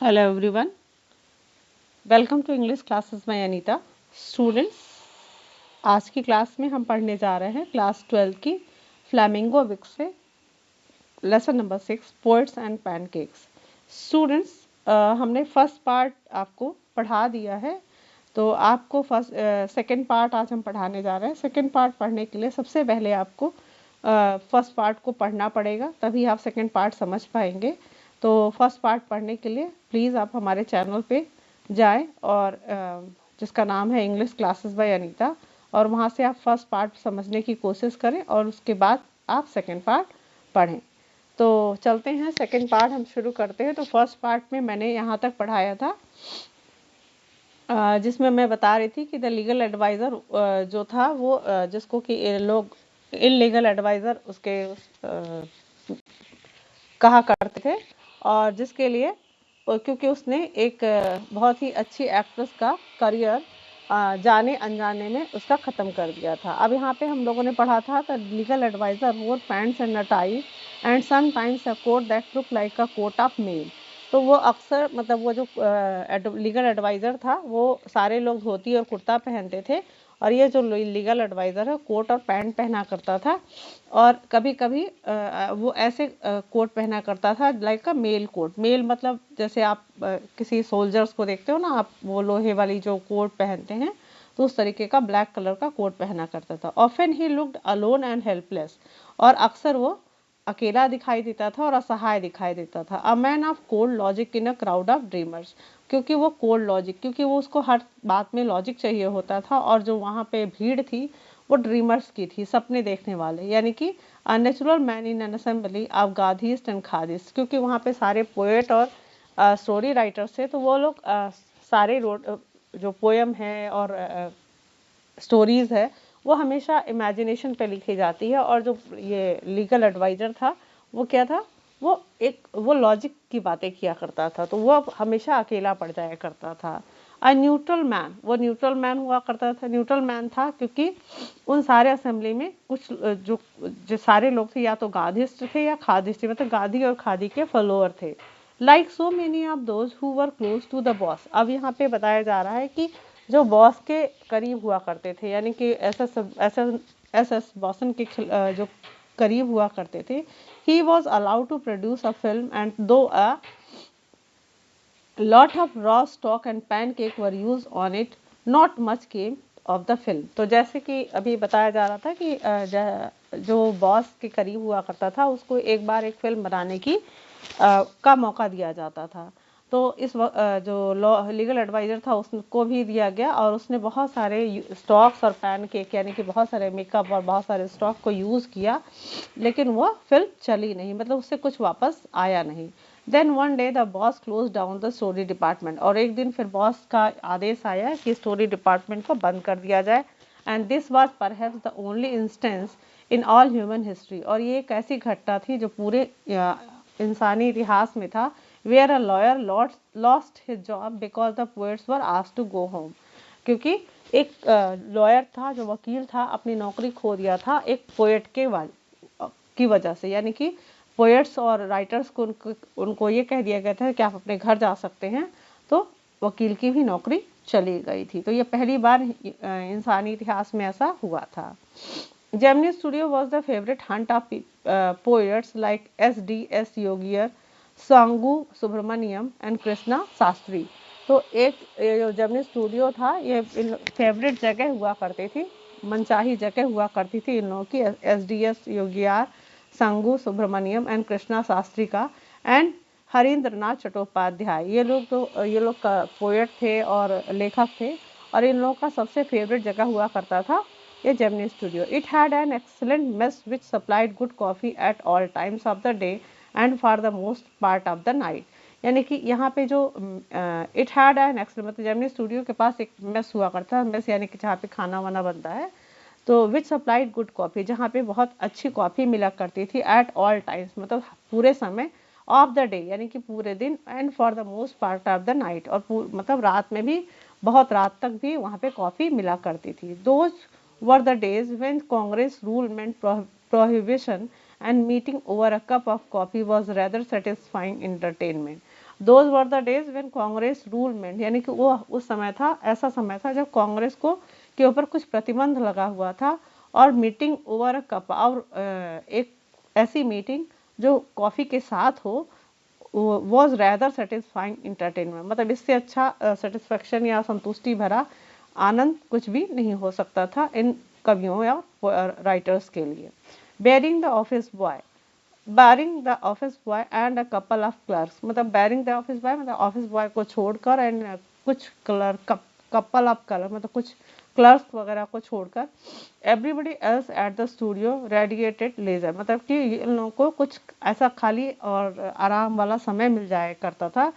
Hello everyone, welcome to English classes by Anita. Students, आज की class में हम पढ़ने जा रहे हैं क्लास 12 की फ्लैमिंगो बुक से lesson number 6 poets and pancakes. Students, हमने फर्स्ट पार्ट आपको पढ़ा दिया है, तो आपको सेकंड पार्ट आज हम पढ़ाने जा रहे हैं। सेकंड पार्ट पढ़ने के लिए सबसे पहले आपको फर्स्ट पार्ट को पढ़ना पड़ेगा, तभी आप सेकंड पार्ट समझ पाएंगे। तो फर्स्ट पार्ट पढ़ने के लिए प्लीज़ आप हमारे चैनल पे जाएं और जिसका नाम है इंग्लिश क्लासेस बाय अनीता, और वहाँ से आप फर्स्ट पार्ट समझने की कोशिश करें और उसके बाद आप सेकंड पार्ट पढ़ें। तो चलते हैं, सेकंड पार्ट हम शुरू करते हैं। तो फर्स्ट पार्ट में मैंने यहाँ तक पढ़ाया था जिसमें मैं बता रही थी कि द लीगल एडवाइज़र जो था वो जिसको कि लोग इलीगल एडवाइज़र उसके कहा करते थे, और जिसके लिए क्योंकि उसने एक बहुत ही अच्छी एक्ट्रेस का करियर जाने अनजाने में उसका ख़त्म कर दिया था। अब यहाँ पे हम लोगों ने पढ़ा था the legal adviser wore pants and a tie and sometimes a coat that look like a coat of mail. तो वो अक्सर मतलब वो जो लीगल एडवाइज़र था वो सारे लोग धोती और कुर्ता पहनते थे, और ये जो लीगल एडवाइज़र है कोट और पैंट पहना करता था, और कभी कभी वो ऐसे कोट पहना करता था like a mail coat. Mail मतलब जैसे आप किसी सोल्जर्स को देखते हो ना आप, वो लोहे वाली जो कोट पहनते हैं, तो उस तरीके का ब्लैक कलर का कोट पहना करता था। Often he looked alone and helpless, और अक्सर वो अकेला दिखाई देता था और असहाय दिखाई देता था। A man of cold logic in a crowd of dreamers, क्योंकि वो कोल्ड लॉजिक, क्योंकि वो उसको हर बात में लॉजिक चाहिए होता था, और जो वहाँ पे भीड़ थी वो ड्रीमर्स की थी, सपने देखने वाले, यानी कि natural man in an assembly of Gandhiites and Khadiites, क्योंकि वहाँ पे सारे पोएट और स्टोरी राइटर्स थे। तो वो लोग सारे जो पोएम है और स्टोरीज है वो हमेशा इमेजिनेशन पे लिखी जाती है, और जो ये लीगल एडवाइजर था वो क्या था, वो लॉजिक की बातें किया करता था, तो वो हमेशा अकेला पड़ जाया करता था। अ न्यूट्रल मैन, वो न्यूट्रल मैन हुआ करता था, न्यूट्रल मैन था क्योंकि उन सारे असेंबली में कुछ जो सारे लोग थे या तो गाधिस्ट थे या खादिस्ट थे, मतलब गाधी और खादी के फॉलोअर थे। Like so many of those who were close to the boss. अब यहाँ पे बताया जा रहा है कि जो बॉस के करीब हुआ करते थे, यानी कि एस बॉसन के जो करीब हुआ करते थे, he was allowed to produce a film and though a lot of raw stock and pancake were used on it, not much came of the film। तो जैसे कि अभी बताया जा रहा था कि जो बॉस के करीब हुआ करता था उसको एक बार एक फिल्म बनाने की का मौका दिया जाता था। तो इस जो लीगल एडवाइज़र था उसको भी दिया गया, और उसने बहुत सारे स्टॉक्स और पैनकेक यानी कि बहुत सारे मेकअप और बहुत सारे स्टॉक को यूज़ किया, लेकिन वो फिल्म चली नहीं, मतलब उससे कुछ वापस आया नहीं। Then one day the boss close down the story department, और एक दिन फिर बॉस का आदेश आया कि स्टोरी डिपार्टमेंट को बंद कर दिया जाए। And this was perhaps the only instance in all human history, और ये एक ऐसी घटना थी जो पूरे इंसानी इतिहास में था, where a lawyer lost his job because the poets were asked to go home, क्योंकि एक लॉयर था जो वकील था अपनी नौकरी खो दिया था एक पोएट की वजह से, यानी कि पोएट्स और राइटर्स को उनको ये कह दिया गया था कि आप अपने घर जा सकते हैं, तो वकील की भी नौकरी चली गई थी। तो ये पहली बार इंसानी इतिहास में ऐसा हुआ था। Gemini studio was the favourite Hunt of poets like S.D.S. Yogiyar, सांगू सुब्रमण्यम एंड कृष्णा शास्त्री। तो एक जो जेमिनी स्टूडियो था ये फेवरेट जगह हुआ करती थी, मनचाही जगह हुआ करती थी इन लोगों की, S.D.S. योगियार, संगू सुब्रमण्यम एंड कृष्णा शास्त्री का, एंड हरींद्रनाथ चट्टोपाध्याय। ये लोग पोएट थे और लेखक थे, और इन लोगों का सबसे फेवरेट जगह हुआ करता था ये Gemini studio. It had an excellent mess which supplied good coffee at all times of the day and for the most part of the night. यानी कि यहाँ पे जो इट हैड एन एक्सलेंट, मतलब जेमिनी स्टूडियो के पास एक mess हुआ करता है, मेस यानी कि जहाँ पे खाना वाना बनता है, तो विच सप्लाइड गुड कॉफ़ी, जहाँ पे बहुत अच्छी कॉफ़ी मिला करती थी, एट ऑल टाइम्स मतलब पूरे समय, ऑफ द डे यानी कि पूरे दिन, and for the most part of the night, और मतलब रात में भी, बहुत रात तक भी वहाँ पे कॉफ़ी मिला करती थी। Those were the days when Congress rule meant prohibition and meeting over a cup of coffee was rather satisfying entertainment. Those were the days when Congress rule meant, यानी कि वो उस समय था, ऐसा समय था जब कांग्रेस को के ऊपर कुछ प्रतिबंध लगा हुआ था, और मीटिंग ओवर अ कप, और एक ऐसी मीटिंग जो कॉफी के साथ हो, वॉज रैदर सेटिस्फाइंग इंटरटेनमेंट, मतलब इससे अच्छा सेटिस्फेक्शन या संतुष्टि भरा आनंद कुछ भी नहीं हो सकता था इन कवियों या राइटर्स के लिए। Barring the office boy, barring the office boy and a couple of clerks, मतलब बैरिंग द ऑफिस बॉय मतलब ऑफिस बॉय को छोड़कर, एंड कुछ क्लर्क, कपल ऑफ क्लर्क मतलब कुछ क्लर्क्स वगैरह को छोड़कर, everybody else at the studio radiated leisure, मतलब कि इन लोगों को कुछ ऐसा खाली और आराम वाला समय मिल जाया करता था,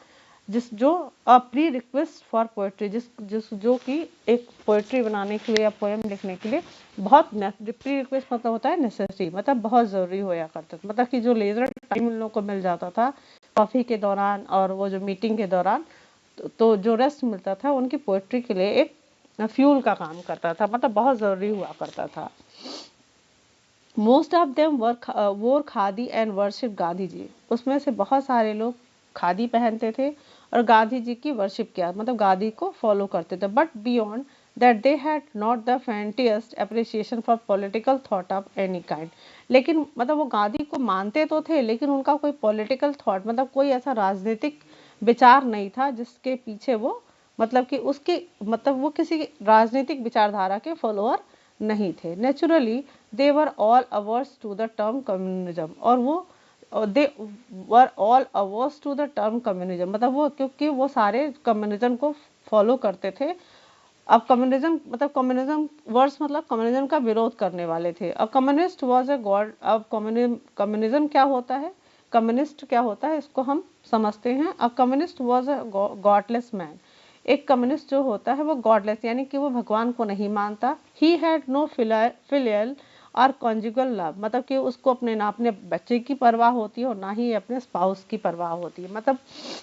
जिस जो अ प्री रिक्वेस्ट फॉर पोएट्री, जिस जो कि एक पोएट्री बनाने के लिए या पोएम लिखने के लिए बहुत, प्री रिक्वेस्ट मतलब होता है नेसेसरी, मतलब बहुत ज़रूरी होया करता था, मतलब कि जो लेजर टाइम उन लोगों को मिल जाता था कॉफ़ी के दौरान और वो जो मीटिंग के दौरान, तो जो रेस्ट मिलता था उनकी पोएट्री के लिए एक फ्यूल का काम करता था, मतलब बहुत ज़रूरी हुआ करता था। मोस्ट ऑफ देम वोर खादी एंड वर्शिप गांधी जी, उसमें से बहुत सारे लोग खादी पहनते थे और गांधी जी की वर्शिप किया, मतलब गांधी को फॉलो करते थे। But beyond that they had not the faintest appreciation for political thought of any kind, लेकिन मतलब वो गांधी को मानते तो थे, लेकिन उनका कोई पॉलिटिकल थॉट, मतलब कोई ऐसा राजनीतिक विचार नहीं था जिसके पीछे वो, मतलब कि उसके, मतलब वो किसी राजनीतिक विचारधारा के फॉलोअर नहीं थे। Naturally they were all averse to the term communism, और वो they were all averse to the term communism, मतलब वो क्योंकि वो सारे कम्युनिज्म को फॉलो करते थे। अब कम्युनिज्म मतलब कम्युनिज्म वर्ड्स मतलब कम्युनिज्म का विरोध करने वाले थे। A communist was a God, अब कम्युनिज्म क्या होता है, कम्युनिस्ट क्या होता है, इसको हम समझते हैं। A communist was a godless man, एक कम्युनिस्ट जो होता है वो गॉडलेस, यानी कि वो भगवान को नहीं मानता। ही हैड नो फिलियल और कॉन्जुगल लव, मतलब कि उसको अपने ना अपने बच्चे की परवाह होती है और ना ही अपने स्पाउस की परवाह होती है, मतलब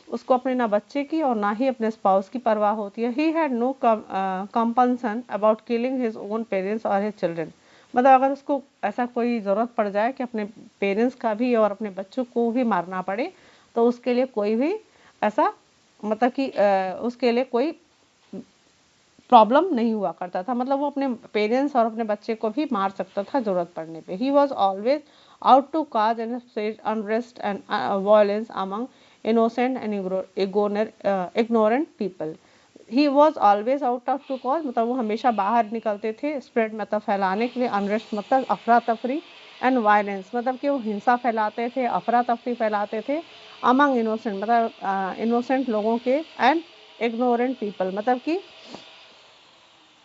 उसको अपने ना बच्चे की और ना ही अपने स्पाउस की परवाह होती है। He had no compulsion about killing his own parents और हिज चिल्ड्रन, मतलब अगर उसको ऐसा कोई ज़रूरत पड़ जाए कि अपने पेरेंट्स का भी और अपने बच्चों को भी मारना पड़े, तो उसके लिए कोई भी ऐसा, मतलब कि उसके लिए कोई प्रॉब्लम नहीं हुआ करता था, मतलब वो अपने पेरेंट्स और अपने बच्चे को भी मार सकता था ज़रूरत पड़ने पे। He was always out to cause and unrest and violence among innocent and ignorant people. He was always out of to cause, मतलब वो हमेशा बाहर निकलते थे स्प्रेड, मतलब फैलाने के लिए, अनरेस्ट मतलब अफरा तफरी, एंड वायलेंस मतलब कि वो हिंसा फैलाते थे, अफरा तफरी फैलाते थे। अमंग इनोसेंट मतलब इनोसेंट लोगों के, एंड इग्नोरेंट पीपल मतलब कि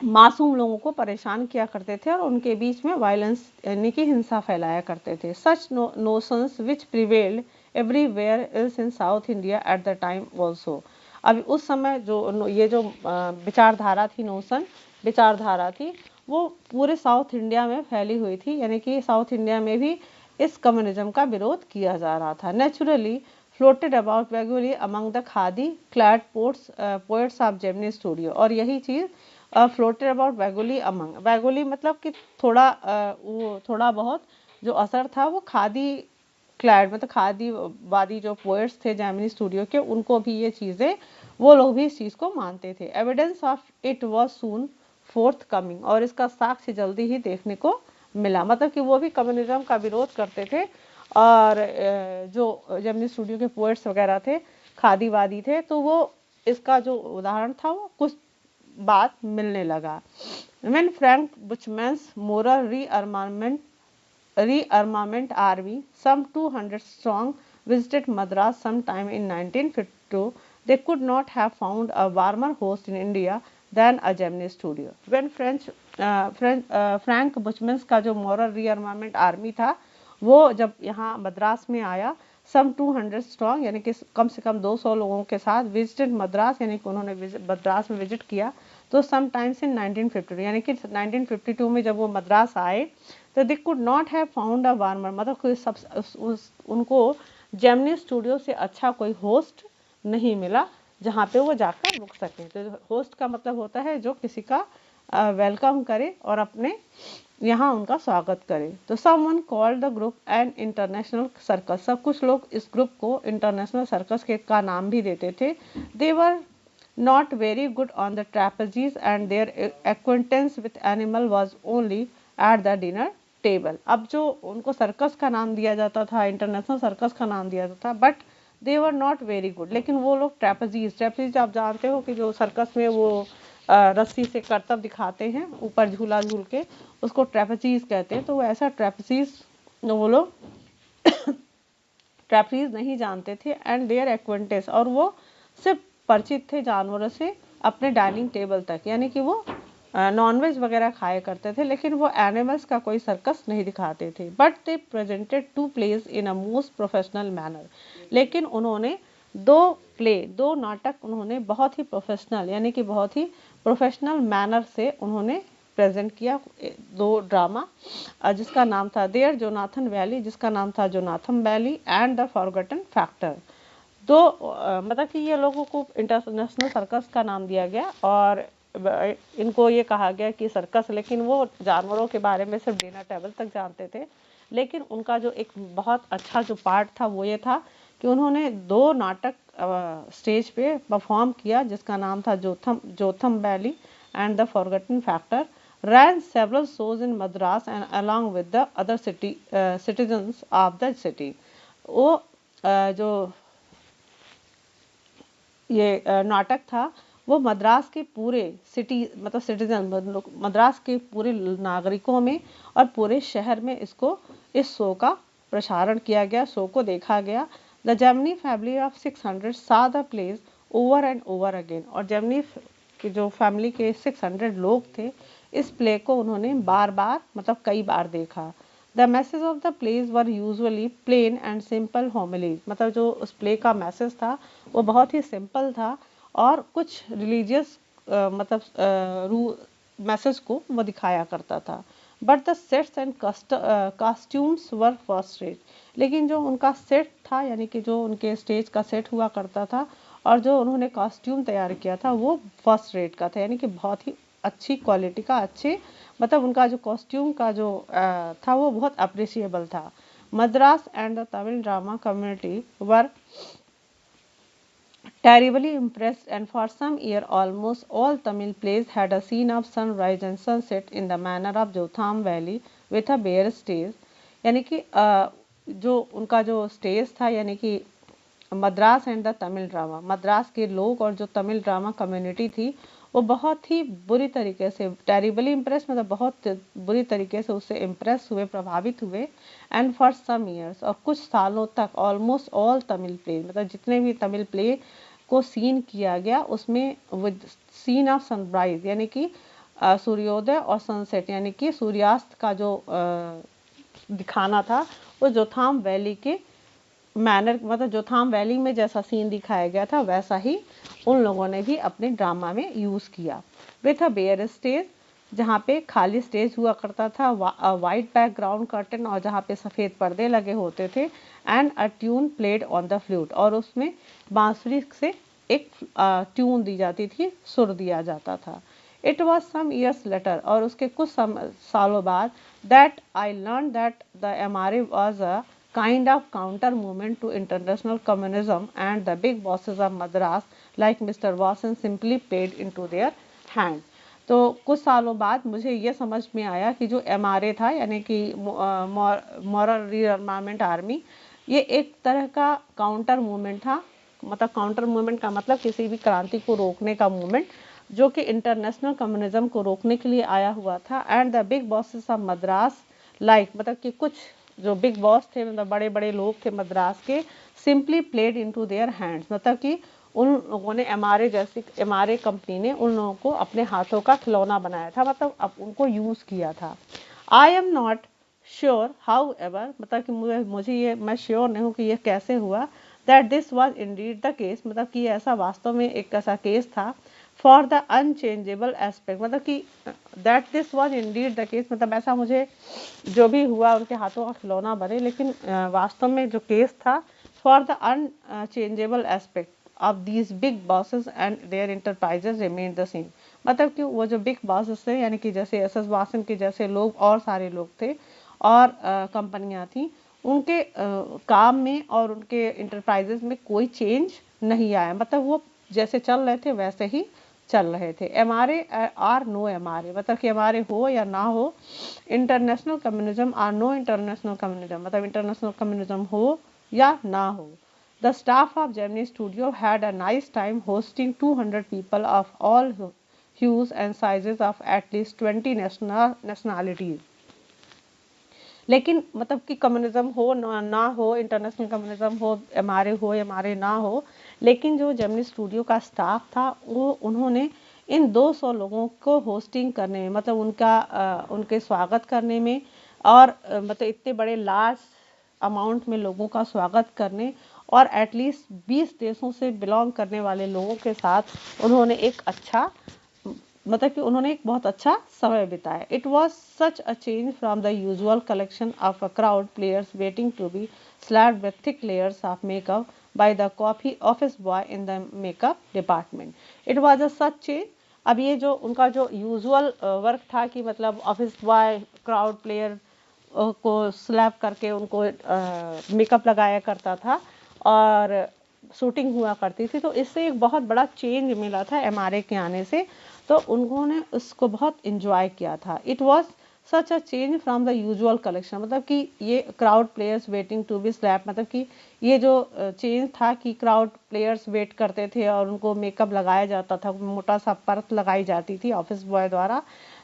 मासूम लोगों को परेशान किया करते थे और उनके बीच में वायलेंस यानी कि हिंसा फैलाया करते थे। Such notions which prevailed everywhere else in South India at the time also, अब उस समय जो ये जो विचारधारा थी, विचारधारा थी, वो पूरे साउथ इंडिया में फैली हुई थी, यानी कि साउथ इंडिया में भी इस कम्युनिज्म का विरोध किया जा रहा था। Naturally floated about vaguely among the khadi clad poets of Gemini Studio, और यही चीज़ floated about vaguely among, vaguely मतलब कि थोड़ा वो थोड़ा बहुत जो असर था वो खादी क्लैड मतलब खादी वादी जो पोएट्स थे जेमिनी स्टूडियो के, उनको भी ये चीज़ें, वो लोग भी इस चीज़ को मानते थे। Evidence of it was soon fourth coming, और इसका साक्ष्य जल्दी ही देखने को मिला, मतलब कि वो भी कम्युनिज्म का विरोध करते थे, और जो जेमिनी स्टूडियो के पोएट्स वगैरह थे, खादीवादी थे, तो वो इसका जो उदाहरण था वो कुछ बात मिलने लगा। When Frank Buchmann's moral rearmament army, some 200 strong, visited Madras sometime in 1952, they could not have found a warmer host in India than a Gemini studio. When Frank Buchmann का जो moral rearmament army था, वो जब यहाँ मद्रास में आया, सम 200 strong यानी कि कम से कम 200 लोगों के साथ, विजिटेड मद्रास यानी कि उन्होंने मद्रास में विजिट किया, तो सम टाइम्स इन 1952 यानी कि 1952 में जब वो मद्रास आए, तो they could not have found a warmer, मतलब कोई उनको जेमिनी स्टूडियो से अच्छा कोई होस्ट नहीं मिला जहाँ पे वो जाकर रुक सके। तो होस्ट का मतलब होता है जो किसी का वेलकम करे और अपने यहाँ उनका स्वागत करें। तो someone called the group an international circus, सब कुछ लोग इस ग्रुप को इंटरनेशनल सर्कस के का नाम भी देते थे। दे वर not very good on the trapezes and their acquaintance with animal was only at the dinner table। अब जो उनको सर्कस का नाम दिया जाता था, इंटरनेशनल सर्कस का नाम दिया जाता था, but they were not very good, लेकिन वो लोग ट्रैपेजीज आप जानते हो कि जो सर्कस में वो रस्सी से करतब दिखाते हैं ऊपर झूला झूल के, उसको ट्रैपेजीज कहते हैं। तो वो ऐसा ट्रैपेजीज वो लोग ट्रैपेजीज नहीं जानते थे। एंड देयर एक्वेंटेंस, और वो सिर्फ परिचित थे जानवरों से अपने डाइनिंग टेबल तक, यानी कि वो नॉनवेज वगैरह खाया करते थे, लेकिन वो एनिमल्स का कोई सर्कस नहीं दिखाते थे। But they presented two plays in a most professional manner, लेकिन उन्होंने दो नाटक उन्होंने बहुत ही प्रोफेशनल, यानी कि बहुत ही प्रोफेशनल मैनर से उन्होंने प्रेजेंट किया। दो ड्रामा जिसका नाम था देयर जोनाथन वैली, जिसका नाम था Jonathan valley, and the forgotten factor. तो मतलब कि ये लोगों को इंटरनेशनल सर्कस का नाम दिया गया और इनको ये कहा गया कि सर्कस, लेकिन वो जानवरों के बारे में सिर्फ डिनर टेबल तक जानते थे। लेकिन उनका जो एक बहुत अच्छा जो पार्ट था वो ये था कि उन्होंने दो नाटक स्टेज पे परफॉर्म किया, जिसका नाम था Jotham valley and the forgotten factor. ran several shows in Madras and along with the other citizens of the city। वो जो ये नाटक था वो मद्रास के पूरे सिटी मतलब सिटीजन मद्रास के पूरे नागरिकों में और पूरे शहर में इस शो का प्रसारण किया गया, शो को देखा गया। The Gemini family of 600 saw the plays over and over again, और जेमिनी की जो फैमिली के 600 लोग थे इस प्ले को उन्होंने बार बार मतलब कई बार देखा। The message of the plays were usually plain and simple homilies, मतलब जो उस प्ले का मैसेज था वो बहुत ही सिंपल था और कुछ रिलीजियस मतलब मैसेज को वो दिखाया करता था। But the sets and costumes were first rate, लेकिन जो उनका सेट था यानी कि जो उनके स्टेज का सेट हुआ करता था और जो उन्होंने कॉस्ट्यूम तैयार किया था वो फर्स्ट रेट का था, यानी कि बहुत ही अच्छी क्वालिटी का, अच्छे मतलब उनका जो कॉस्ट्यूम का जो था वो बहुत अप्रिशिएबल था। Madras and the Tamil drama community were terribly impressed, and for some years almost all Tamil plays had a scene of sunrise and sunset in the manner of Jotham Valley with a bare stage। यानी कि जो उनका जो stage था यानी कि Madras and the Tamil drama, Madras के लोग और जो तमिल ड्रामा कम्युनिटी थी वो बहुत ही बुरी तरीके से टेरिबली इम्प्रेस मतलब बहुत बुरी तरीके से उससे इम्प्रेस हुए, प्रभावित हुए। एंड फॉर सम ईयर्स, और कुछ सालों तक ऑलमोस्ट ऑल तमिल प्ले मतलब जितने भी तमिल प्ले को सीन किया गया उसमें विद सीन ऑफ सनराइज यानी कि सूर्योदय और सनसेट यानी कि सूर्यास्त का जो दिखाना था वो जोथाम वैली के मैनर मतलब जोथाम वैली में जैसा सीन दिखाया गया था वैसा ही उन लोगों ने भी अपने ड्रामा में यूज़ किया। विथ अ बेयर स्टेज, जहाँ पे खाली स्टेज हुआ करता था, वाइट बैकग्राउंड कर्टन और जहाँ पे सफ़ेद पर्दे लगे होते थे, and a tune played on the flute, और उसमें बांसुरी से एक ट्यून दी जाती थी, सुर दिया जाता था। It was some years later, और उसके कुछ सालों बाद, that I learn that the MRA was a kind of counter movement to international communism, and the big bosses of Madras like Mr. Watson simply played into their hand। तो कुछ सालों बाद मुझे ये समझ में आया कि जो एमआरए था यानी कि मॉरल रीअर्मामेंट आर्मी, ये एक तरह का काउंटर मूवमेंट था। मतलब काउंटर मूवमेंट का मतलब किसी भी क्रांति को रोकने का मूवमेंट जो कि इंटरनेशनल कम्युनिज्म को रोकने के लिए आया हुआ था। And the big bosses of Madras like मतलब कि कुछ जो बिग बॉस थे मतलब बड़े बड़े लोग थे मद्रास के, simply played into their hands, मतलब कि उन लोगों ने एमआरए कंपनी ने उन लोगों को अपने हाथों का खिलौना बनाया था, मतलब अब उनको यूज़ किया था। I am not sure how ever, मतलब कि मुझे ये मैं श्योर नहीं हूँ कि ये कैसे हुआ। That this was Indeed the case, मतलब कि ऐसा वास्तव में एक ऐसा केस था। फॉर द अनचेंजेबल एस्पेक्ट, मतलब कि that this was Indeed the case, मतलब ऐसा मुझे जो भी हुआ उनके हाथों का खिलौना बने, लेकिन वास्तव में जो केस था for the unchangeable aspect, of these big bosses and their enterprises remained the same। मतलब कि वो जो बिग बॉसेस थे यानी कि जैसे एस वासन के जैसे लोग और सारे लोग थे और कंपनियां थी, उनके काम में और उनके इंटरप्राइजेस में कोई चेंज नहीं आया। मतलब वो जैसे चल रहे थे वैसे ही चल रहे थे। एमआरए आर नो एमआरए, मतलब कि एमआरए हो या ना हो, international communism or no international communism, मतलब इंटरनेशनल कम्युनिज्म हो या ना हो। The staff of Gemini Studio had a nice time hosting 200 people of all hues and sizes of at least 20 nationalities। लेकिन मतलब कि कम्युनिज्म हो ना हो, इंटरनेशनल कम्युनिज्म हो, एमआरए हो एमआरए ना हो, लेकिन जो जेमिनी स्टूडियो का स्टाफ था वो उन्होंने इन 200 लोगों को होस्टिंग करने में, मतलब उनके स्वागत करने में और मतलब इतने बड़े लार्ज अमाउंट में लोगों का स्वागत करने और एटलीस्ट 20 देशों से बिलोंग करने वाले लोगों के साथ उन्होंने एक अच्छा, मतलब कि उन्होंने एक बहुत अच्छा समय बिताया। It was such a change from the usual collection of a crowd players waiting to be slapped with thick layers of makeup by the coffee office boy in the makeup department. It was a such change. अब ये जो उनका जो usual work था कि मतलब office boy crowd player को slab करके उनको मेकअप लगाया करता था और शूटिंग हुआ करती थी, तो इससे एक बहुत बड़ा चेंज मिला था एमआरए के आने से, तो उन्होंने उसको बहुत इंजॉय किया था। It was such a change from the usual collection, मतलब कि ये crowd players waiting to be slap, मतलब कि ये जो चेंज था कि क्राउड प्लेयर्स वेट करते थे और उनको मेकअप लगाया जाता था, मोटा सा परत लगाई जाती थी ऑफिस बॉय द्वारा,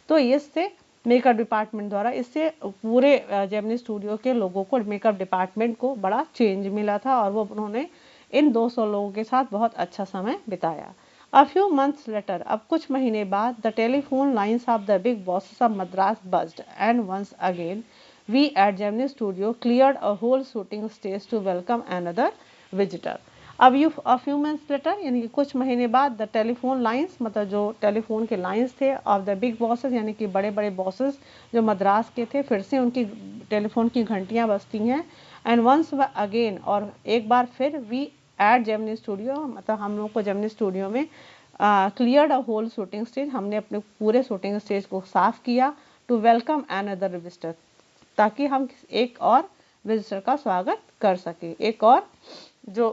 तो इससे मेकअप डिपार्टमेंट द्वारा, इससे पूरे जेमिनी स्टूडियो के लोगों को, मेकअप डिपार्टमेंट को बड़ा चेंज मिला था और वो उन्होंने इन 200 लोगों के साथ बहुत अच्छा समय बिताया। A few months later, अब कुछ महीने बाद, the telephone lines of the big bosses of Madras buzzed, and once again, we at Gemini Studio cleared a whole shooting stage to welcome another visitor। अब a few months later यानी कि कुछ महीने बाद, the telephone lines मतलब जो telephone के lines थे of the big bosses यानी कि बड़े बड़े बॉसेस जो मद्रास के थे, फिर से उनकी टेलीफोन की घंटियां बजती हैं। एंड वंस अगेन, और एक बार फिर, वी एट जेमिनी स्टूडियो, मतलब हम लोग को जेमिनी स्टूडियो में cleared a whole shooting stage, हमने अपने पूरे शूटिंग स्टेज को साफ किया टू वेलकम अनदर विजिटर, ताकि हम एक और विजिटर का स्वागत कर सके, एक और जो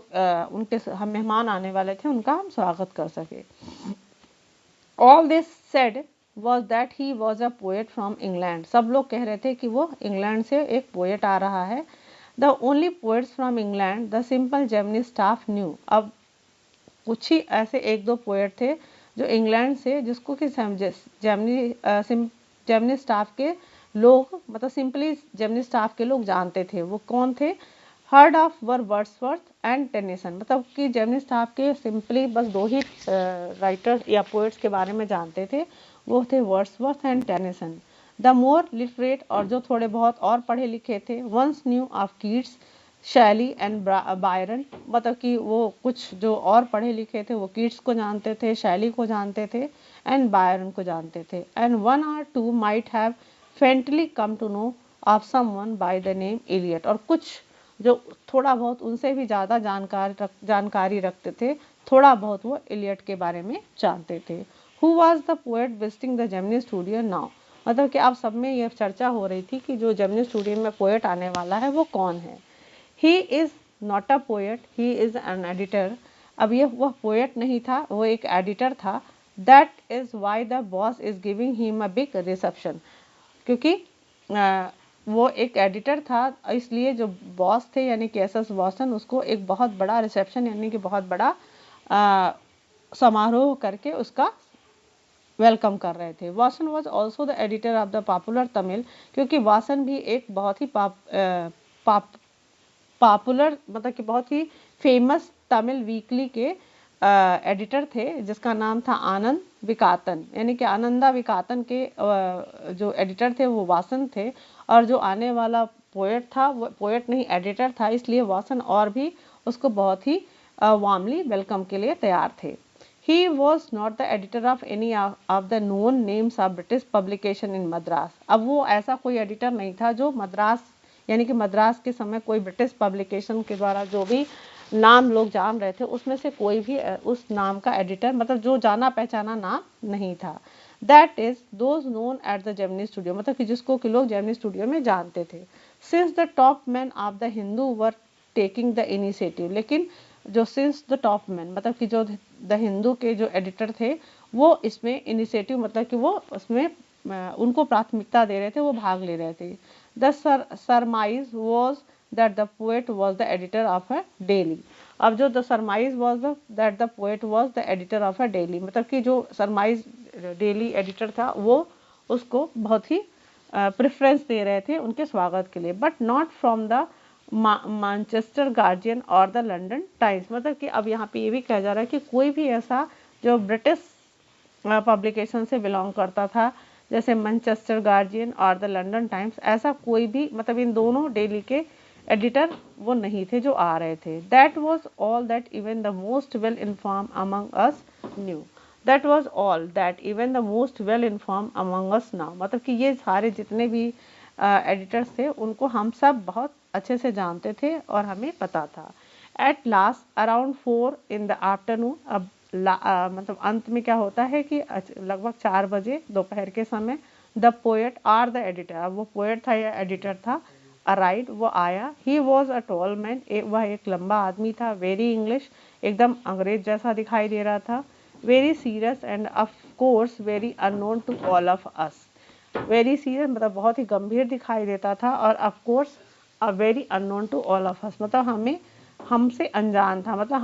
उनके हम मेहमान आने वाले थे उनका हम स्वागत कर सके। All this said was that he was a poet from England। सब लोग कह रहे थे कि वो इंग्लैंड से एक पोएट आ रहा है। The only poets from England the simple Gemini staff knew। अब कुछ ही ऐसे एक दो पोएट थे जो इंग्लैंड से, जिसको कि जेमिनी स्टाफ के लोग, मतलब सिंपली जेमिनी स्टाफ के लोग जानते थे। वो कौन थे? Heard of were Wordsworth and Tennyson, मतलब कि जेमिनी स्टाफ के सिंपली बस दो ही राइटर्स या पोएट्स के बारे में जानते थे, वो थे Wordsworth and Tennyson. The more literate, और जो थोड़े बहुत और पढ़े लिखे थे, वंस न्यू ऑफ कीट्स, शैली एंड बायरन, मतलब कि वो कुछ जो और पढ़े लिखे थे वो कीट्स को जानते थे, शैली को जानते थे एंड बायरन को जानते थे। And one or two might have faintly come to know of someone by the name Eliot, और कुछ जो थोड़ा बहुत उनसे भी ज़्यादा जानकारी रखते थे, थोड़ा बहुत वो इलियट के बारे में जानते थे। Who was the poet visiting the Gemini studio now, मतलब कि आप सब में ये चर्चा हो रही थी कि जो जेमिनी स्टूडियो में पोएट आने वाला है वो कौन है। He is not a poet, he is an editor. अब ये वह पोएट नहीं था, वो एक एडिटर था। That is why the boss is giving him a big reception, क्योंकि वो एक एडिटर था, इसलिए जो बॉस थे यानी कि एसएस वॉटसन, उसको एक बहुत बड़ा रिसेप्शन यानी कि बहुत बड़ा समारोह करके उसका वेलकम कर रहे थे। Vasan was also the editor of the popular Tamil, क्योंकि वासन भी एक बहुत ही पॉपुलर, मतलब कि बहुत ही फेमस तमिल वीकली के एडिटर थे, जिसका नाम था आनंद विकातन, यानी कि आनंदा विकातन के जो एडिटर थे वो वासन थे, और जो आने वाला पोएट था वो पोएट नहीं एडिटर था, इसलिए वासन और भी उसको बहुत ही वार्मली वेलकम के लिए तैयार थे। He was not the editor of any of the known names of British publication in Madras। अब वो ऐसा कोई एडिटर नहीं था जो मद्रास यानी कि मद्रास के समय कोई ब्रिटिश पब्लिकेशन के द्वारा जो भी नाम लोग जान रहे थे, उसमें से कोई भी उस नाम का एडिटर मतलब जो जाना पहचाना नाम नहीं था। That is those known at the Gemini studio, मतलब कि जिसको कि लोग जेमिनी स्टूडियो में जानते थे। Since the top man of the Hindu were taking the initiative, लेकिन जो सिंस द टॉप मैन मतलब कि जो द हिंदू के जो एडिटर थे वो इसमें इनिशिएटिव मतलब कि वो उसमें उनको प्राथमिकता दे रहे थे, वो भाग ले रहे थे। The सरमाइज was that the poet was the editor of a daily. अब जो the सरमाइज was that the poet was the editor of a daily, मतलब कि जो सरमाइज डेली एडिटर था वो उसको बहुत ही प्रेफरेंस दे रहे थे उनके स्वागत के लिए, but not from the Manchester guardian और द लंदन टाइम्स, मतलब कि अब यहाँ पे ये भी कहा जा रहा है कि कोई भी ऐसा जो ब्रिटिश पब्लिकेशन से बिलोंग करता था जैसे मैनचेस्टर गार्जियन और द लंदन टाइम्स, ऐसा कोई भी मतलब इन दोनों डेली के एडिटर वो नहीं थे जो आ रहे थे। That was all that even the most well inform among us new, that was all that even the most well inform among us now, मतलब कि ये सारे जितने भी एडिटर्स थे उनको हम सब बहुत अच्छे से जानते थे और हमें पता था। At last around 4 in the afternoon, अब मतलब अंत में क्या होता है कि लगभग 4 बजे दोपहर के समय the poet or the editor, अब वो पोएट था या एडिटर था, अराइव वो आया। He was a tall man, वह एक लंबा आदमी था। वेरी इंग्लिश, एकदम अंग्रेज जैसा दिखाई दे रहा था। Very serious and of course very unknown to all of us, very serious मतलब बहुत ही गंभीर दिखाई देता था और of course a very unknown to all of us, मतलब हमें हमसे अनजान था, मतलब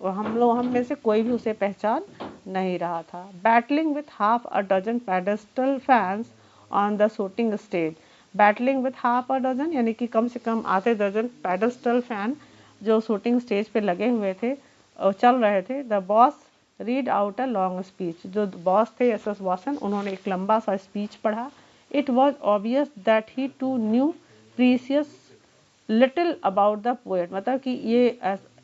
हम में से कोई भी उसे पहचान नहीं रहा था। Battling with half a dozen pedestal fans on the shooting stage, battling with half a dozen यानी कि कम से कम आधे दर्जन पेडेस्टल फैन जो शूटिंग स्टेज पे लगे हुए थे और चल रहे थे। The boss read out a long speech, जो बॉस थे एस एस वॉसन उन्होंने एक लंबा सा स्पीच पढ़ा। It was obvious that he too knew precious little about the poet, मतलब कि ये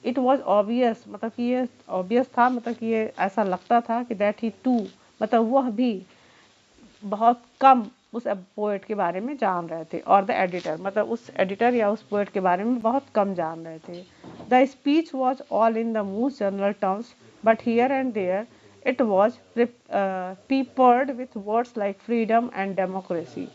इट वॉज ऑब्वियस मतलब कि ये ऑब्वियस था, मतलब कि ये ऐसा लगता था कि दैट ही टू मतलब वह भी बहुत कम उस पोएट के बारे में जान रहे थे, और द एडिटर मतलब उस एडिटर या उस पोएट के बारे में बहुत कम जान रहे थे। The speech was all in the most general terms, but here and there it was peppered with words like freedom and democracy.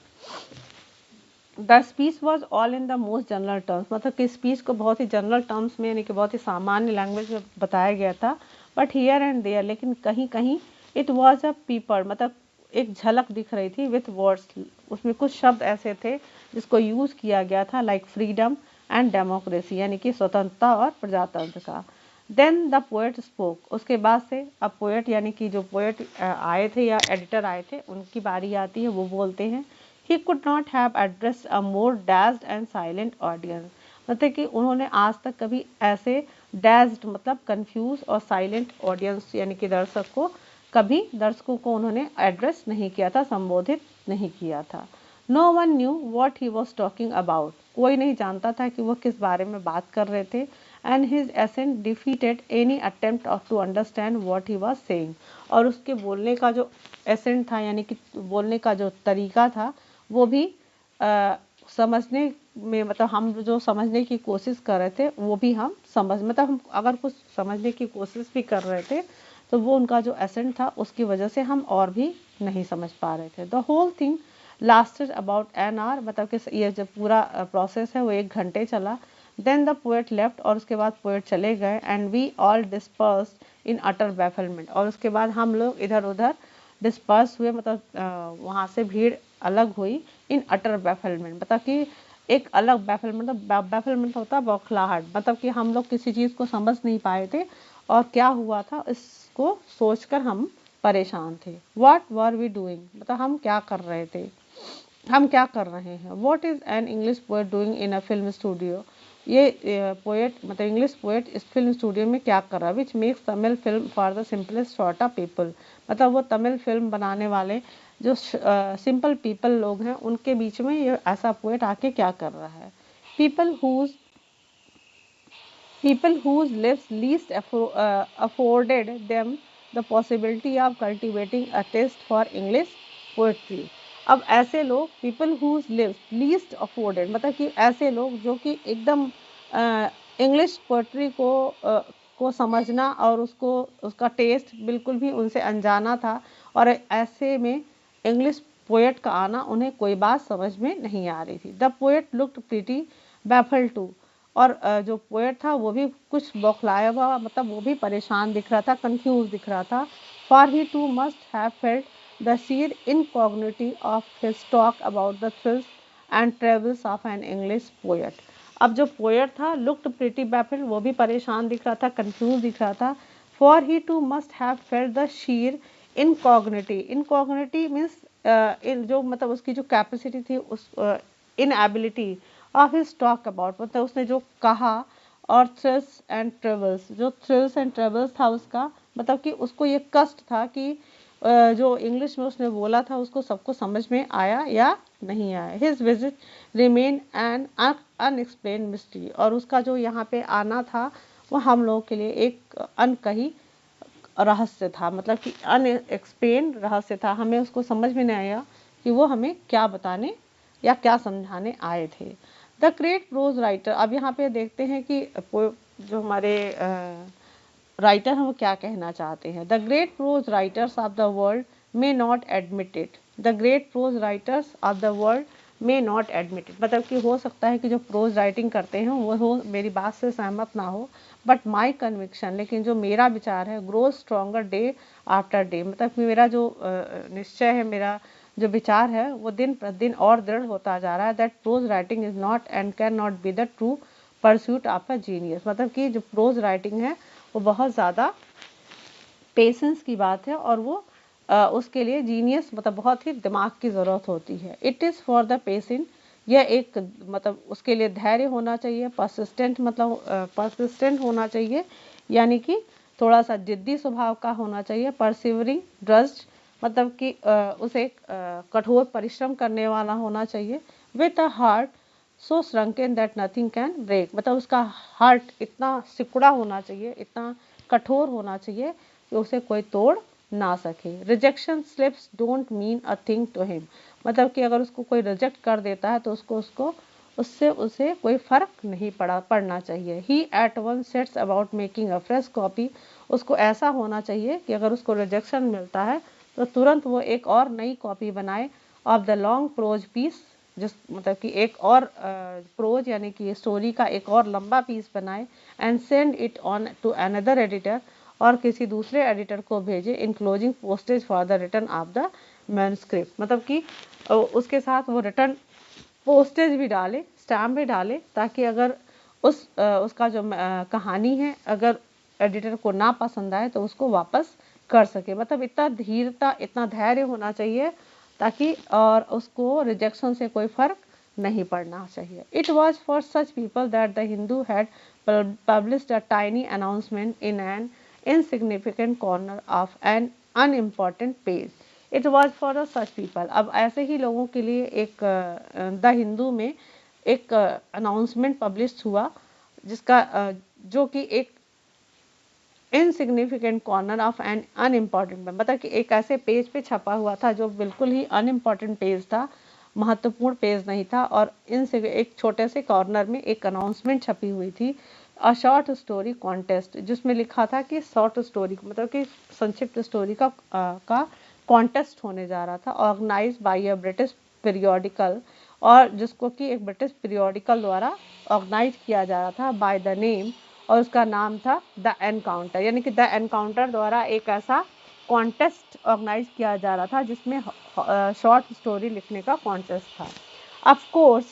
The speech was all in the most general terms, मतलब कि speech को बहुत ही general terms में यानी कि बहुत ही सामान्य language में बताया गया था। बट हियर एंड देयर, लेकिन कहीं कहीं इट वॉज अ पीपर मतलब एक झलक दिख रही थी विथ वर्ड्स, उसमें कुछ शब्द ऐसे थे जिसको यूज़ किया गया था लाइक फ्रीडम एंड डेमोक्रेसी यानी कि स्वतंत्रता और प्रजातंत्र का। देन द पोएट स्पोक, उसके बाद से अब पोएट यानी कि जो पोएट आए थे या एडिटर आए थे उनकी बारी आती है, वो बोलते हैं। He could not have addressed a more dazzled and silent audience, मतलब कि उन्होंने आज तक कभी ऐसे dazzled मतलब कंफ्यूज और साइलेंट ऑडियंस यानी कि दर्शकों को उन्होंने एड्रेस नहीं किया था, संबोधित नहीं किया था। No one knew what he was talking about, कोई नहीं जानता था कि वो किस बारे में बात कर रहे थे। And his accent defeated any attempt of to understand what he was saying, और उसके बोलने का जो एसेंट था यानी कि बोलने का जो तरीका था वो भी समझने में मतलब हम जो समझने की कोशिश कर रहे थे वो भी हम मतलब हम अगर कुछ समझने की कोशिश भी कर रहे थे तो वो उनका जो एसेंट था उसकी वजह से हम और भी नहीं समझ पा रहे थे। The whole thing lasted about an hour, मतलब कि ये जो पूरा प्रोसेस है वो 1 घंटे चला। देन द पोएट लेफ्ट, और उसके बाद पोएट चले गए। एंड वी ऑल डिस्पर्स्ड इन अटर बैफलमेंट, और उसके बाद हम लोग इधर उधर डिस्पर्स हुए, मतलब वहाँ से भीड़ अलग हुई। इन अटर बैफलमेंट मतलब कि एक अलग बैफलमेंट होता है बौखलाहट, मतलब कि हम लोग किसी चीज़ को समझ नहीं पाए थे और क्या हुआ था इसको सोचकर हम परेशान थे। व्हाट वर वी डूइंग, मतलब हम क्या कर रहे थे, हम क्या कर रहे हैं। What is an English poet doing in a film studio, ये पोएट मतलब इंग्लिश पोएट इस फिल्म स्टूडियो में क्या कर रहा है। Which makes Tamil film for the simplest sort of people, मतलब वो तमिल फिल्म बनाने वाले जो सिंपल पीपल लोग हैं उनके बीच में ये ऐसा पोएट आके क्या कर रहा है। People whose lives least afforded them the possibility of cultivating a taste for English poetry, अब ऐसे लोग people whose lives least afforded मतलब कि ऐसे लोग जो कि एकदम इंग्लिश पोएट्री को समझना और उसका टेस्ट बिल्कुल भी उनसे अनजाना था, और ऐसे में इंग्लिश पोएट का आना उन्हें कोई बात समझ में नहीं आ रही थी। The poet looked pretty baffle too, और जो पोएट था वो भी कुछ बौखलाया हुआ, मतलब वो भी परेशान दिख रहा था, कंफ्यूज दिख रहा था। For he too must have felt the sheer incognity of his talk about the thrills and travels of an English poet। अब जो पोएट था लुक्ड प्रिटी बैफिल्ड, वो भी परेशान दिख रहा था, कंफ्यूज दिख रहा था। For he too must have felt the sheer incongruity. Incongruity means जो मतलब उसकी जो कैपेसिटी थी, उस inability of his talk about, मतलब उसने जो कहा, और थ्रिल्स एंड ट्रेवल्स, जो थ्रिल्स एंड ट्रेवल्स था उसका, मतलब कि उसको ये कष्ट था कि जो इंग्लिश में उसने बोला था उसको सबको समझ में आया या नहीं आया। His visit remain N unexplained mystery, और उसका जो यहाँ पे आना था वो हम लोगों के लिए एक अनकही रहस्य था, मतलब कि अनएक्सप्लेन रहस्य था। हमें उसको समझ में नहीं आया कि वो हमें क्या बताने या क्या समझाने आए थे। द ग्रेट प्रोज राइटर, अब यहाँ पे देखते हैं कि जो हमारे राइटर हैं वो क्या कहना चाहते हैं। The great prose writers of the world may not admit it. The great prose writers of the world may not admit it, मतलब कि हो सकता है कि जो प्रोज राइटिंग करते हैं वो मेरी बात से सहमत ना हो, बट माई कन्विक्शन, लेकिन जो मेरा विचार है, grow stronger day after day, मतलब कि मेरा जो निश्चय है, मेरा जो विचार है वो दिन प्रतिदिन और दृढ़ होता जा रहा है। That pros writing is not and can not be the true pursuit of a genius, मतलब कि जो प्रोज राइटिंग है वो बहुत ज़्यादा पेशेंस की बात है, और वो उसके लिए जीनियस मतलब बहुत ही दिमाग की ज़रूरत होती है। It is for the patient, यह एक मतलब उसके लिए धैर्य होना चाहिए, परसिस्टेंट मतलब परसिस्टेंट होना चाहिए, यानी कि थोड़ा सा जिद्दी स्वभाव का होना चाहिए। परसिवरिंग ड्रस्ट, मतलब कि उसे कठोर परिश्रम करने वाला होना चाहिए। With a heart so shrunken that nothing can break, मतलब उसका हार्ट इतना सिकुड़ा होना चाहिए, इतना कठोर होना चाहिए कि उसे कोई तोड़ ना सके। Rejection slips don't mean a thing to him, मतलब कि अगर उसको कोई रिजेक्ट कर देता है तो उसको उससे उसे कोई फर्क नहीं पड़ना चाहिए। He at once sets about making a fresh copy, उसको ऐसा होना चाहिए कि अगर उसको रिजेक्शन मिलता है तो तुरंत वो एक और नई कॉपी बनाए of the long prose piece, जिस मतलब कि एक और प्रोज यानी कि स्टोरी का एक और लंबा पीस बनाए, and send it on to another editor, और किसी दूसरे एडिटर को भेजे, enclosing postage for the return of the manuscript, मतलब कि उसके साथ वो रिटर्न पोस्टेज भी डाले, स्टैम्प भी डाले, ताकि अगर उसका जो कहानी है अगर एडिटर को ना पसंद आए तो उसको वापस कर सके। मतलब इतना धीरता, इतना धैर्य होना चाहिए ताकि, और उसको रिजेक्शन से कोई फर्क नहीं पड़ना चाहिए। It was for such people that the Hindu had published a tiny announcement in an insignificant corner of an unimportant page. It was for such people, अब ऐसे ही लोगों के लिए एक द हिंदू में एक अनाउंसमेंट पब्लिश हुआ, जिसका जो कि एक insignificant corner of an unimportant, मतलब कि एक ऐसे पेज पे छपा हुआ था जो बिल्कुल ही अनइम्पॉर्टेंट पेज था, महत्वपूर्ण पेज नहीं था, और इनसे एक छोटे से कॉर्नर में एक अनाउंसमेंट छपी हुई थी, अ शॉर्ट स्टोरी कॉन्टेस्ट, जिसमें लिखा था कि शॉर्ट स्टोरी मतलब कि संक्षिप्त स्टोरी का कॉन्टेस्ट होने जा रहा था, organize by a British periodical, और जिसको कि एक ब्रिटिश पीरियोडिकल द्वारा ऑर्गेनाइज किया जा रहा था, बाय द नेम, और उसका नाम था द एनकाउंटर, यानी कि द एनकाउंटर द्वारा एक ऐसा कॉन्टेस्ट ऑर्गेनाइज किया जा रहा था जिसमें शॉर्ट स्टोरी लिखने का कॉन्टेस्ट था। Of course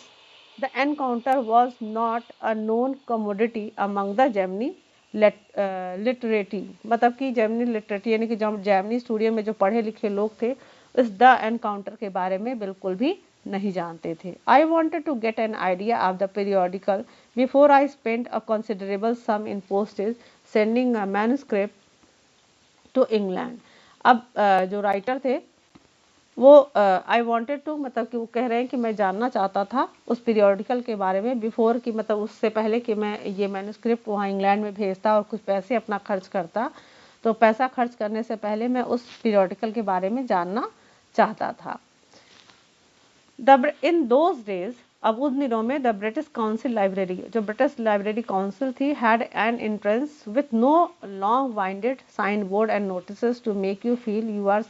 the encounter was not a known commodity among the Gemini literati, मतलब कि जेमनी लिटरेटी यानी कि जेमनी स्टूडियो में जो पढ़े लिखे लोग थे इस द एनकाउंटर के बारे में बिल्कुल भी नहीं जानते थे। I wanted to get an idea of the periodical before I spend a considerable sum in postage sending a manuscript to England. अब जो राइटर थे वो आई वांटेड टू, मतलब कि वो कह रहे हैं कि मैं जानना चाहता था उस पीरियोडिकल के बारे में, बिफोर कि मतलब उससे पहले कि मैं ये मैन्युस्क्रिप्ट वहाँ इंग्लैंड में भेजता और कुछ पैसे अपना खर्च करता, तो पैसा खर्च करने से पहले मैं उस पीरियोडिकल के बारे में जानना चाहता था। In those days अब उन दिनों में द ब्रिटिश काउंसिल लाइब्रेरी, जो ब्रिटिश लाइब्रेरी काउंसिल थी, had an entrance with no long winded sign board and notice to make you feel you are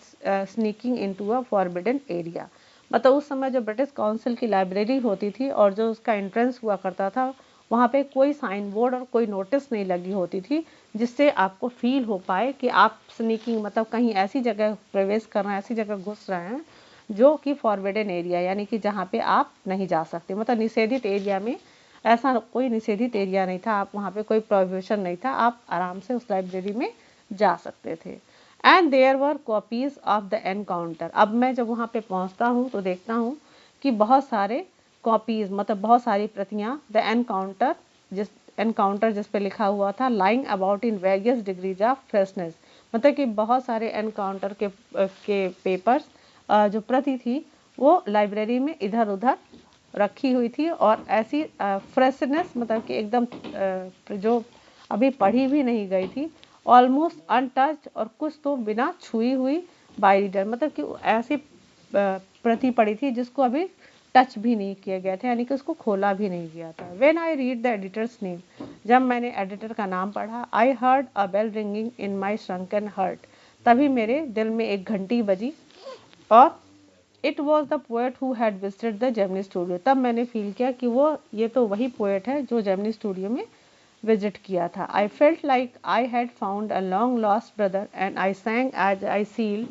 sneaking into a forbidden area. मतलब उस समय जो ब्रिटिश काउंसिल की library होती थी और जो उसका एंट्रेंस हुआ करता था, वहाँ पे कोई साइन बोर्ड और कोई नोटिस नहीं लगी होती थी जिससे आपको फील हो पाए कि आप स्नीकिंग मतलब कहीं ऐसी जगह प्रवेश कर रहे हैं, ऐसी जगह घुस रहे हैं जो कि फॉरबिडन एरिया, यानी कि जहाँ पे आप नहीं जा सकते, मतलब निषेधित एरिया में। ऐसा कोई निषेधित एरिया नहीं था, आप वहाँ पे कोई प्रोहिबिशन नहीं था, आप आराम से उस लाइब्रेरी में जा सकते थे। And there were copies of the Encounter. अब मैं जब वहाँ पे पहुँचता हूँ तो देखता हूँ कि बहुत सारे कॉपीज, मतलब बहुत सारी प्रतियाँ द एनकाउंटर जिस पे लिखा हुआ था lying about in various degrees of freshness, मतलब कि बहुत सारे एनकाउंटर के पेपर्स जो प्रति थी वो लाइब्रेरी में इधर उधर रखी हुई थी और ऐसी फ्रेशनेस, मतलब कि एकदम जो अभी पढ़ी भी नहीं गई थी, ऑलमोस्ट अनटच्ड और कुछ तो बिना छुई हुई बाय रीडर, मतलब कि ऐसी प्रति पड़ी थी जिसको अभी टच भी नहीं किया गया था, यानी कि उसको खोला भी नहीं गया था। When I read the editor's name, जब मैंने एडिटर का नाम पढ़ा, I heard a bell ringing in my shrunken heart, तभी मेरे दिल में एक घंटी बजी और it was the poet who had visited the Gemini Studio. तब मैंने फील किया कि ये तो वही पोएट है जो जेमिनी स्टूडियो में विजिट किया था। I felt like I had found a long lost brother and I sang as I seal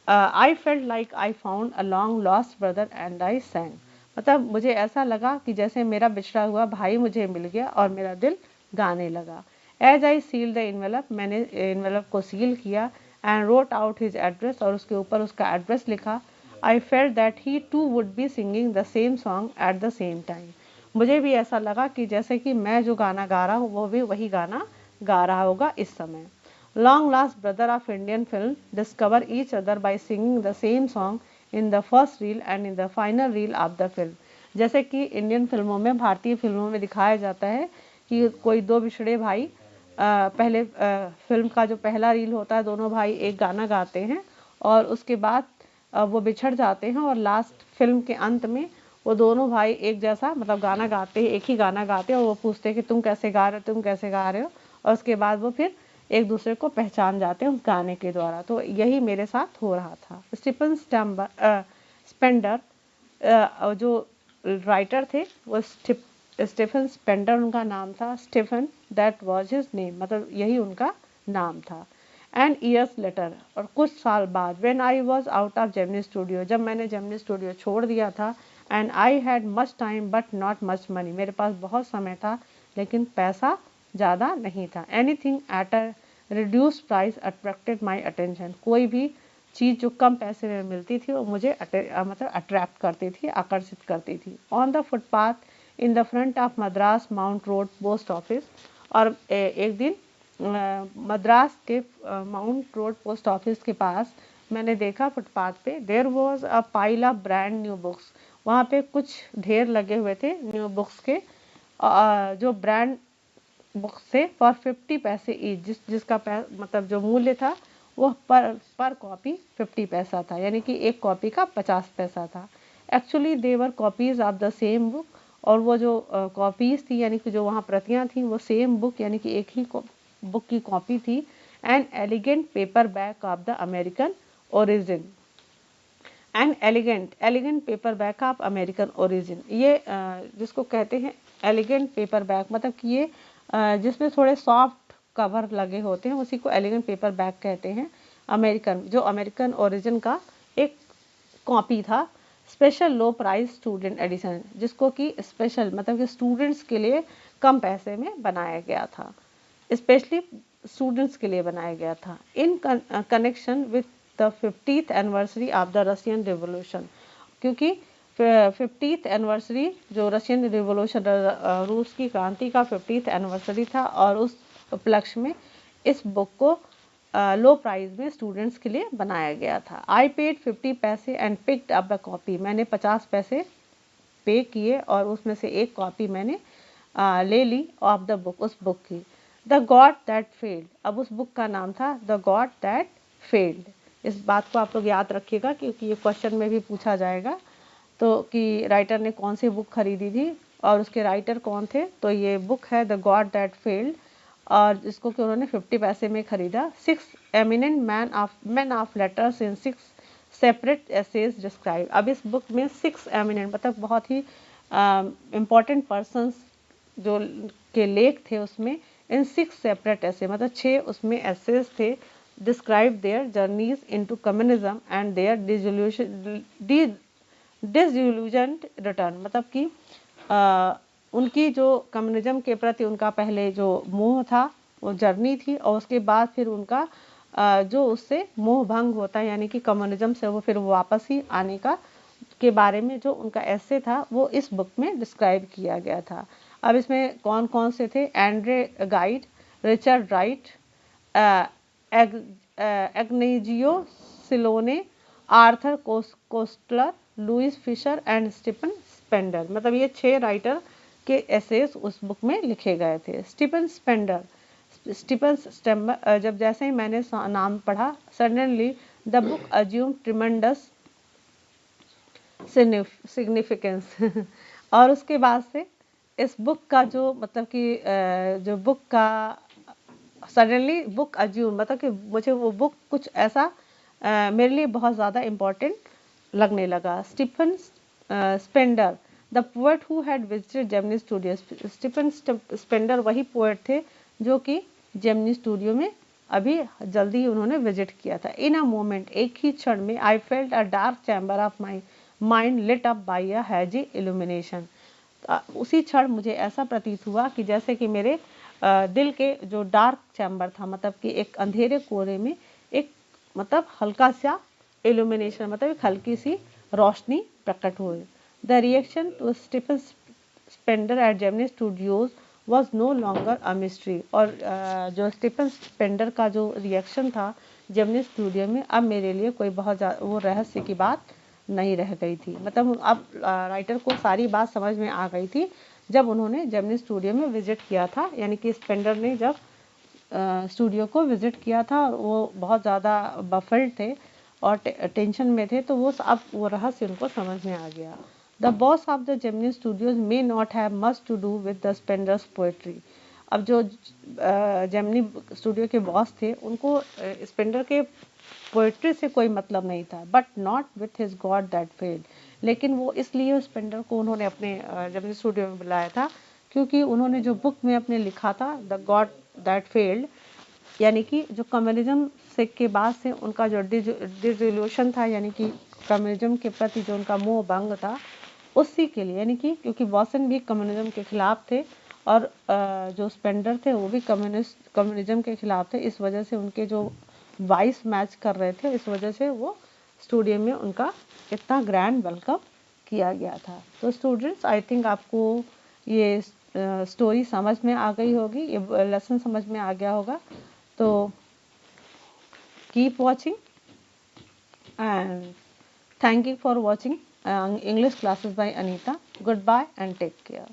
I felt like I found a long lost brother and I sang, मतलब मुझे ऐसा लगा कि जैसे मेरा बिछड़ा हुआ भाई मुझे मिल गया और मेरा दिल गाने लगा। As I seal the envelope, मैंने इन्वेलप को सील किया and wrote out his address, और उसके ऊपर उसका एड्रेस लिखा। I felt that he too would be singing the same song at the same time, मुझे भी ऐसा लगा कि जैसे कि मैं जो गाना गा रहा हूँ वो भी वही गाना गा रहा होगा इस समय। Long lost brother of Indian film discover each other by singing the same song in the first reel and in the final reel of the film। जैसे कि इंडियन फिल्मों में, भारतीय फिल्मों में दिखाया जाता है कि कोई दो बिछड़े भाई पहले फिल्म का जो पहला रील होता है, दोनों भाई एक गाना गाते हैं और उसके बाद वो बिछड़ जाते हैं और लास्ट फिल्म के अंत में वो दोनों भाई एक जैसा मतलब गाना गाते हैं, एक ही गाना गाते हैं और वो पूछते हैं कि तुम कैसे गा रहे हो, तुम कैसे गा रहे हो, और उसके बाद वो फिर एक दूसरे को पहचान जाते हैं उस गाने के द्वारा। तो यही मेरे साथ हो रहा था। स्टीफन स्पेंडर जो राइटर थे वो स्टीफन स्पेंडर उनका नाम था, Stephen that was his name, मतलब यही उनका नाम था। एंड ईयर्स लेटर, और कुछ साल बाद, when I was out of Gemini studio, जब मैंने जेमिनी स्टूडियो छोड़ दिया था, and I had much time but not much money, मेरे पास बहुत समय था लेकिन पैसा ज़्यादा नहीं था। Anything at a reduce price attracted my attention, कोई भी चीज़ जो कम पैसे में मिलती थी वो मुझे मतलब अट्रैक्ट करती थी, आकर्षित करती थी। On the footpath in the front of Madras mount road post office, और एक दिन मद्रास के माउंट रोड पोस्ट ऑफिस के पास मैंने देखा फुटपाथ पे, there was a pile of brand new books, वहाँ पे कुछ ढेर लगे हुए थे न्यू बुक्स के, जो ब्रांड बुक से फॉर 50 पैसे ईच, जिसका मतलब जो मूल्य था वो पर कॉपी 50 पैसा था, यानी कि एक कॉपी का 50 पैसा था। Actually there copies of the same book, और वो जो कॉपीज थी यानी कि जो वहाँ प्रतियाँ थी वो सेम बुक यानी कि एक ही बुक की कॉपी थी। An elegant paperback of the American origin, an elegant paperback of American origin, ये जिसको कहते हैं एलिगेंट पेपर बैक, मतलब कि ये जिसमें थोड़े सॉफ्ट कवर लगे होते हैं उसी को एलिगेंट पेपर बैक कहते हैं। अमेरिकन, जो अमेरिकन ओरिजिन का एक कॉपी था, special low price student edition, जिसको कि स्पेशल मतलब कि स्टूडेंट्स के लिए कम पैसे में बनाया गया था, स्पेशली स्टूडेंट्स के लिए बनाया गया था। In connection with the 50th anniversary of the Russian revolution, क्योंकि 50th एनिवर्सरी जो रशियन रिवोल्यूशन रूस की क्रांति का 50th एनिवर्सरी था, और उस उपलक्ष्य में इस बुक को लो प्राइस में स्टूडेंट्स के लिए बनाया गया था। आई पेड 50 पैसे and picked up the copy, मैंने 50 पैसे पे किए और उसमें से एक कॉपी मैंने ले ली ऑफ द बुक, उस बुक की। द गॉड दैट फेल्ड, अब उस बुक का नाम था द गॉड दैट फेल्ड। इस बात को आप लोग याद रखिएगा क्योंकि ये क्वेश्चन में भी पूछा जाएगा। तो कि राइटर ने कौन सी बुक खरीदी थी और उसके राइटर कौन थे। तो ये बुक है द गॉड दैट फेल्ड, और इसको कि उन्होंने 50 पैसे में खरीदा। 6 eminent man of letters in 6 separate essays describe. अब इस बुक में 6 एमिनेंट मतलब बहुत ही इम्पोर्टेंट पर्सन्स जो के लेख थे उसमें इन 6 सेपरेट ऐसे मतलब 6 उसमें एसेज थे। Describe their journeys into communism and their disillusioned return, मतलब कि उनकी जो कम्युनिज्म के प्रति उनका पहले जो मोह था वो जर्नी थी, और उसके बाद फिर उनका जो उससे मोह भंग होता है यानी कि कम्युनिज्म से वो फिर वापस ही आने का के बारे में जो उनका ऐसे था वो इस बुक में डिस्क्राइब किया गया था। अब इसमें कौन कौन से थे, Andre Gide, Richard Wright, Ignazio Silone, Arthur Koestler, Louis Fischer and Stephen Spender, मतलब ये 6 राइटर के एसेस उस बुक में लिखे गए थे। स्टीफन स्पेंडर, जब जैसे ही मैंने नाम पढ़ा, suddenly the book assume tremendous significance और उसके बाद से इस बुक का जो मतलब कि जो बुक का सडनली बुक अज्यूम मतलब कि मुझे वो बुक कुछ ऐसा मेरे लिए बहुत ज़्यादा इम्पोर्टेंट लगने लगा। Stephen Spender the poet who had visited Gemini Studio. Stephen Spender वही पोएट थे जो कि जेमिनी स्टूडियो में अभी जल्दी ही उन्होंने विजिट किया था। इन अ मोमेंट, एक ही क्षण में, I felt a dark chamber of my mind lit up by a hazy illumination. उसी क्षण मुझे ऐसा प्रतीत हुआ कि जैसे कि मेरे दिल के जो डार्क चैम्बर था मतलब कि एक अंधेरे कोरे में एक मतलब हल्का सा इल्यूमिनेशन मतलब एक हल्की सी रोशनी प्रकट हुई। The reaction to Stephen Spender at Gemini Studios was no longer a mystery. और जो स्टीफन स्पेंडर का जो रिएक्शन था जेमिनी स्टूडियो में अब मेरे लिए कोई बहुत वो रहस्य की बात नहीं रह गई थी। मतलब अब राइटर को सारी बात समझ में आ गई थी जब उन्होंने जेमिनी स्टूडियो में विजिट किया था, यानी कि स्पेंडर ने जब स्टूडियो को विजिट किया था वो बहुत ज़्यादा बफल्ड थे और टेंशन में थे, तो वो अब वो रहस्य उनको समझ में आ गया। The boss of the Gemini Studios may not have much to do with the Spender's poetry. अब जो जेमिनी स्टूडियो के बॉस थे उनको स्पेंडर के पोएट्री से कोई मतलब नहीं था, but not with his God that failed. लेकिन वो इसलिए स्पेंडर को उन्होंने अपने जेमिनी स्टूडियो में बुलाया था क्योंकि उन्होंने जो बुक में अपने लिखा था द गॉड दैट फेल्ड, यानी कि जो कम्युनिज्म से के बाद से उनका जो डिसोल्यूशन था यानी कि कम्युनिज्म के प्रति जो उनका मोह भंग था उसी के लिए, यानी कि क्योंकि वॉसन भी कम्युनिज्म के खिलाफ थे और जो स्पेंडर थे वो भी कम्युनिज्म के खिलाफ थे, इस वजह से उनके जो वाइस मैच कर रहे थे, इस वजह से वो स्टूडियो में उनका इतना ग्रैंड वेलकम किया गया था। तो स्टूडेंट्स, आई थिंक आपको ये स्टोरी समझ में आ गई होगी, ये लेसन समझ में आ गया होगा। तो keep watching and thank you for watching English classes by Anita. Goodbye and take care.